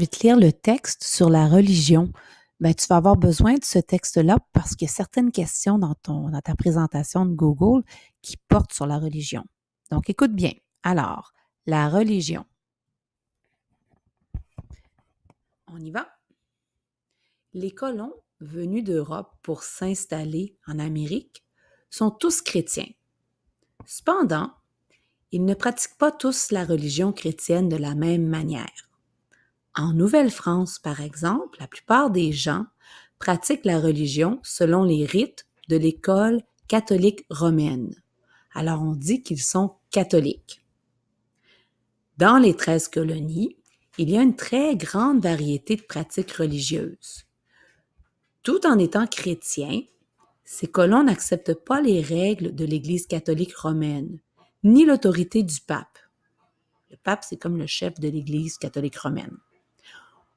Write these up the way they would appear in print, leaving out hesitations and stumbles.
vais te lire le texte sur la religion. Tu vas avoir besoin de ce texte-là parce qu'il y a certaines questions dans ta présentation de Google qui portent sur la religion. Donc, écoute bien. Alors, la religion. On y va? Les colons venus d'Europe pour s'installer en Amérique sont tous chrétiens. Cependant, ils ne pratiquent pas tous la religion chrétienne de la même manière. En Nouvelle-France, par exemple, la plupart des gens pratiquent la religion selon les rites de l'école catholique romaine. Alors on dit qu'ils sont catholiques. Dans les 13 colonies, il y a une très grande variété de pratiques religieuses. Tout en étant chrétiens, ces colons n'acceptent pas les règles de l'Église catholique romaine, ni l'autorité du pape. Le pape, c'est comme le chef de l'Église catholique romaine.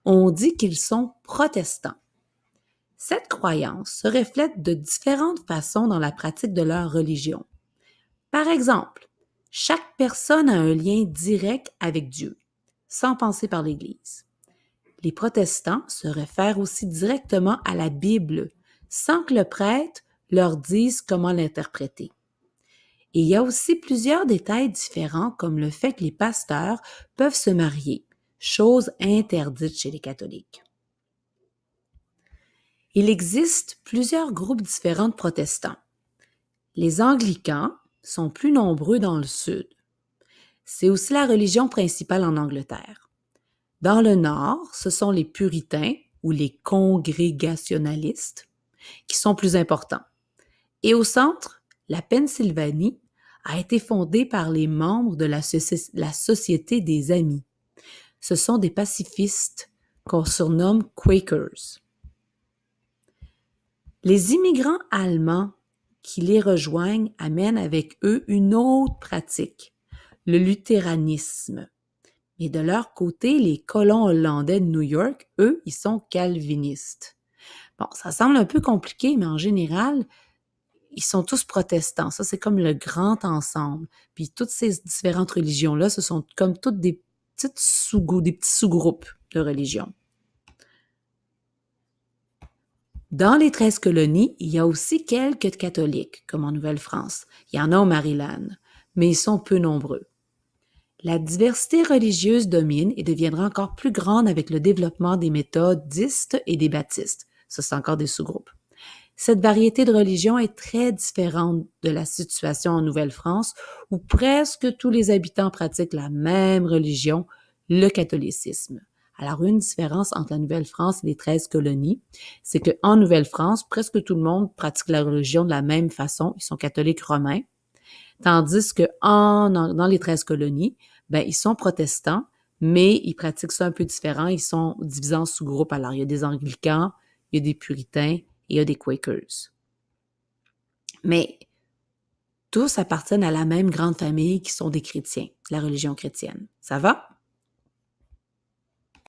On dit qu'ils sont protestants. Cette croyance se reflète de différentes façons dans la pratique de leur religion. Par exemple, chaque personne a un lien direct avec Dieu, sans passer par l'Église. Les protestants se réfèrent aussi directement à la Bible, sans que le prêtre leur dise comment l'interpréter. Et il y a aussi plusieurs détails différents, comme le fait que les pasteurs peuvent se marier, chose interdite chez les catholiques. Il existe plusieurs groupes différents de protestants. Les anglicans sont plus nombreux dans le sud. C'est aussi la religion principale en Angleterre. Dans le nord, ce sont les puritains ou les congrégationalistes qui sont plus importants. Et au centre, la Pennsylvanie a été fondée par les membres de la Société des Amis. Ce sont des pacifistes qu'on surnomme Quakers. Les immigrants allemands qui les rejoignent amènent avec eux une autre pratique, le luthéranisme. Mais de leur côté, les colons hollandais de New York, eux, ils sont calvinistes. Bon, ça semble un peu compliqué, mais en général, ils sont tous protestants. Ça, c'est comme le grand ensemble. Puis toutes ces différentes religions-là, ce sont comme toutes des petits sous-groupes de religions. Dans les 13 colonies, il y a aussi quelques catholiques, comme en Nouvelle-France. Il y en a au Maryland, mais ils sont peu nombreux. La diversité religieuse domine et deviendra encore plus grande avec le développement des méthodistes et des baptistes. Ça, c'est encore des sous-groupes. Cette variété de religions est très différente de la situation en Nouvelle-France, où presque tous les habitants pratiquent la même religion, le catholicisme. Alors, une différence entre la Nouvelle-France et les 13 colonies, c'est qu'en Nouvelle-France, presque tout le monde pratique la religion de la même façon. Ils sont catholiques romains. Tandis que dans les 13 colonies, ils sont protestants, mais ils pratiquent ça un peu différent. Ils sont divisés en sous-groupes. Alors, il y a des anglicans, il y a des puritains et il y a des Quakers. Mais tous appartiennent à la même grande famille qui sont des chrétiens, la religion chrétienne. Ça va?